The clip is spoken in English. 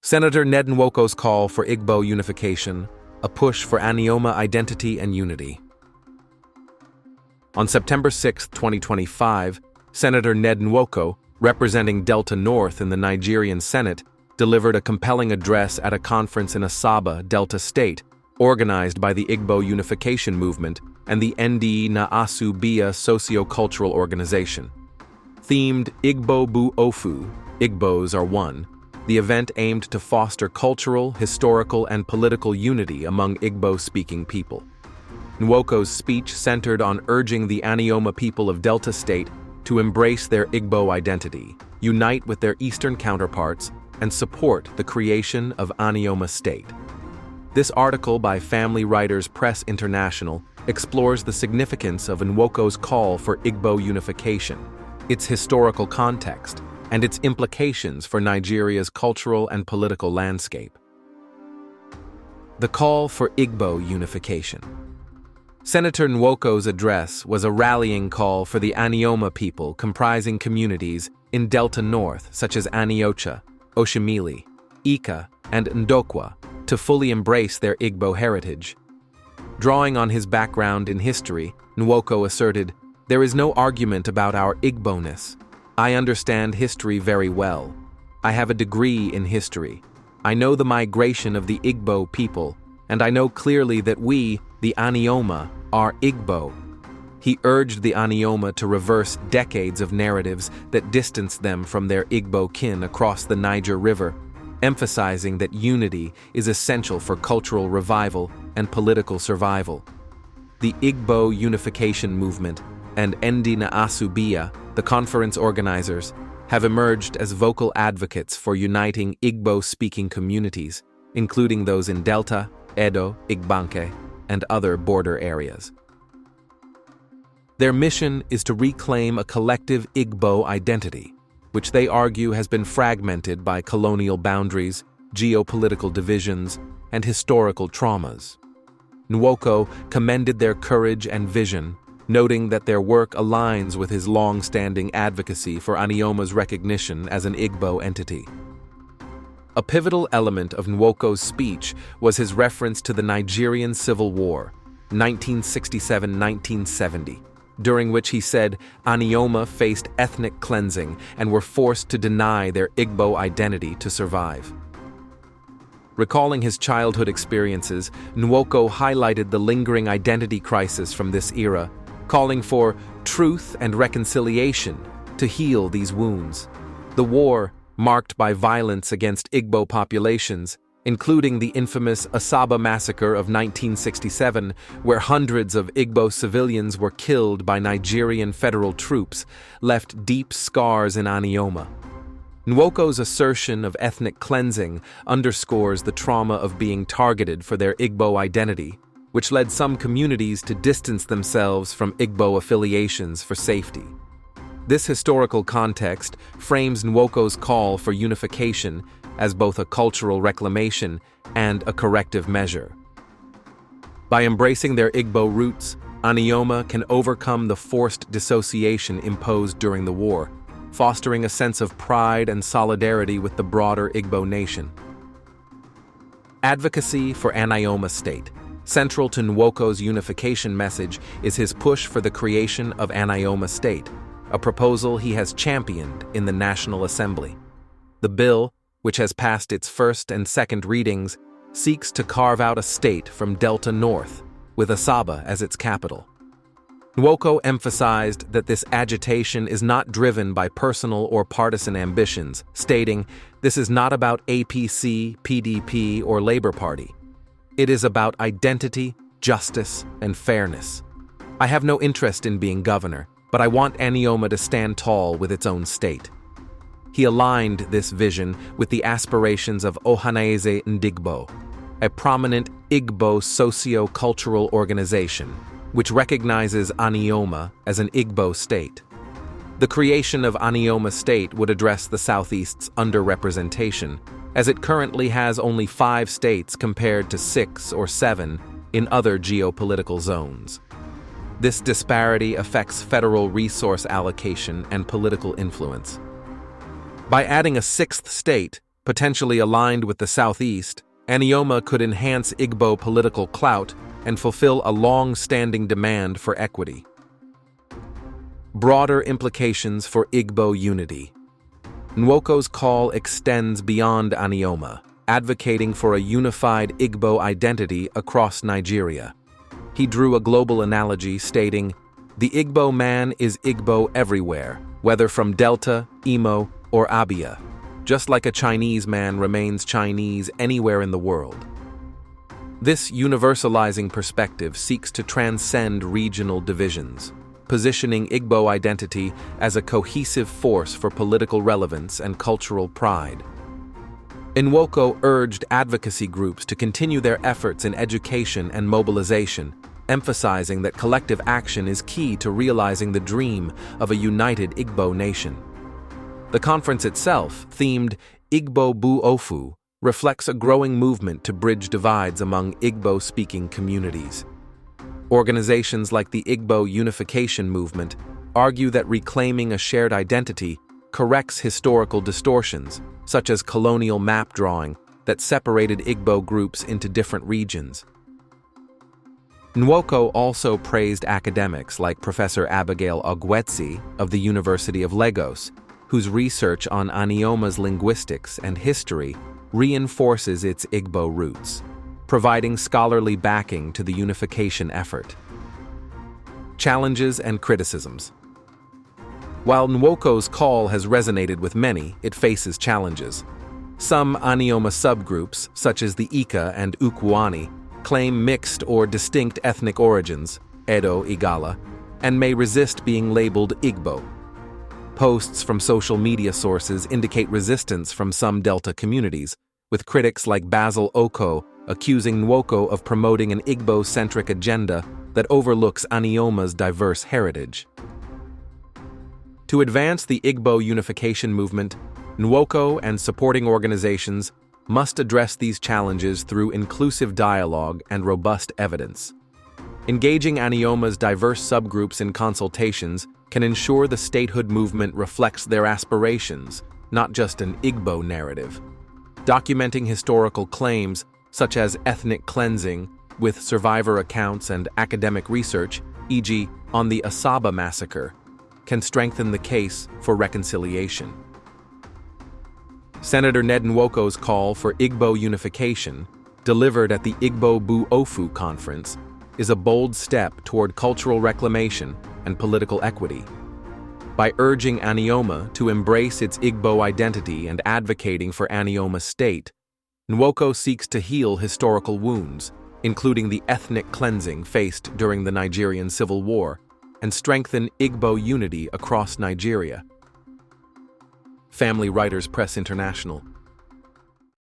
Senator Ned Nwoko's call for Igbo unification, a push for Anioma identity and unity. On September 6, 2025, Senator Ned Nwoko, representing Delta North in the Nigerian Senate, delivered a compelling address at a conference in Asaba, Delta State, organized by the Igbo Unification Movement and the Asu Bia Socio-Cultural Organization. Themed Igbo Bu Ofu, Igbos are one, the event aimed to foster cultural, historical, and political unity among Igbo-speaking people. Nwoko's speech centered on urging the Anioma people of Delta State to embrace their Igbo identity, unite with their Eastern counterparts, and support the creation of Anioma State. This article by Family Writers Press International explores the significance of Nwoko's call for Igbo unification, its historical context, and its implications for Nigeria's cultural and political landscape. The call for Igbo unification. Senator Nwoko's address was a rallying call for the Anioma people comprising communities in Delta North such as Aniocha, Oshimili, Ika, and Ndokwa to fully embrace their Igbo heritage. Drawing on his background in history, Nwoko asserted, "There is no argument about our Igbo-ness. I understand history very well. I have a degree in history. I know the migration of the Igbo people, and I know clearly that we, the Anioma, are Igbo." He urged the Anioma to reverse decades of narratives that distanced them from their Igbo kin across the Niger River, emphasizing that unity is essential for cultural revival and political survival. The Igbo Unification Movement and Asu Bia, the conference organizers, have emerged as vocal advocates for uniting Igbo-speaking communities, including those in Delta, Edo, Igbanke, and other border areas. Their mission is to reclaim a collective Igbo identity, which they argue has been fragmented by colonial boundaries, geopolitical divisions, and historical traumas. Nwoko commended their courage and vision, noting that their work aligns with his long-standing advocacy for Anioma's recognition as an Igbo entity. A pivotal element of Nwoko's speech was his reference to the Nigerian Civil War, 1967-1970, during which he said Anioma faced ethnic cleansing and were forced to deny their Igbo identity to survive. Recalling his childhood experiences, Nwoko highlighted the lingering identity crisis from this era, calling for truth and reconciliation to heal these wounds. The war, marked by violence against Igbo populations, including the infamous Asaba massacre of 1967, where hundreds of Igbo civilians were killed by Nigerian federal troops, left deep scars in Anioma. Nwoko's assertion of ethnic cleansing underscores the trauma of being targeted for their Igbo identity, which led some communities to distance themselves from Igbo affiliations for safety. This historical context frames Nwoko's call for unification as both a cultural reclamation and a corrective measure. By embracing their Igbo roots, Anioma can overcome the forced dissociation imposed during the war, fostering a sense of pride and solidarity with the broader Igbo nation. Advocacy for Anioma State. Central to Nwoko's unification message is his push for the creation of Anioma State, a proposal he has championed in the National Assembly. The bill, which has passed its first and second readings, seeks to carve out a state from Delta North, with Asaba as its capital. Nwoko emphasized that this agitation is not driven by personal or partisan ambitions, stating, "This is not about APC, PDP, or Labour Party. It is about identity, justice, and fairness. I have no interest in being governor, but I want Anioma to stand tall with its own state." He aligned this vision with the aspirations of Ohanaeze Ndigbo, a prominent Igbo socio-cultural organization, which recognizes Anioma as an Igbo state. The creation of Anioma State would address the Southeast's underrepresentation, as it currently has only 5 states compared to 6 or 7 in other geopolitical zones. This disparity affects federal resource allocation and political influence. By adding a 6th state, Potentially aligned with the Southeast, Anioma could enhance Igbo political clout and fulfill a long-standing demand for equity. Broader implications for Igbo unity. Nwoko's call extends beyond Anioma, advocating for a unified Igbo identity across Nigeria. He drew a global analogy stating, "The Igbo man is Igbo everywhere, whether from Delta, Imo, or Abia, just like a Chinese man remains Chinese anywhere in the world." This universalizing perspective seeks to transcend regional divisions, positioning Igbo identity as a cohesive force for political relevance and cultural pride. Nwoko urged advocacy groups to continue their efforts in education and mobilization, emphasizing that collective action is key to realizing the dream of a united Igbo nation. The conference itself, themed Igbo Bu Ofu, reflects a growing movement to bridge divides among Igbo-speaking communities. Organizations like the Igbo Unification Movement argue that reclaiming a shared identity corrects historical distortions, such as colonial map drawing that separated Igbo groups into different regions. Nwoko also praised academics like Professor Abigail Ogwetsi of the University of Lagos, whose research on Anioma's linguistics and history reinforces its Igbo roots, providing scholarly backing to the unification effort. Challenges and criticisms. While Nwoko's call has resonated with many, it faces challenges. Some Anioma subgroups, such as the Ika and Ukwuani, claim mixed or distinct ethnic origins, Edo, Igala, and may resist being labeled Igbo. Posts from social media sources indicate resistance from some Delta communities, with critics like Basil Oko accusing Nwoko of promoting an Igbo-centric agenda that overlooks Anioma's diverse heritage. To advance the Igbo Unification Movement, Nwoko and supporting organizations must address these challenges through inclusive dialogue and robust evidence. Engaging Anioma's diverse subgroups in consultations can ensure the statehood movement reflects their aspirations, not just an Igbo narrative. Documenting historical claims, such as ethnic cleansing, with survivor accounts and academic research, e.g., on the Asaba massacre, can strengthen the case for reconciliation. Senator Ned Nwoko's call for Igbo unification, delivered at the Igbo Bu Ofu conference, is a bold step toward cultural reclamation and political equity. By urging Anioma to embrace its Igbo identity and advocating for Anioma State, Nwoko seeks to heal historical wounds, including the ethnic cleansing faced during the Nigerian Civil War, and strengthen Igbo unity across Nigeria. Family Writers Press International.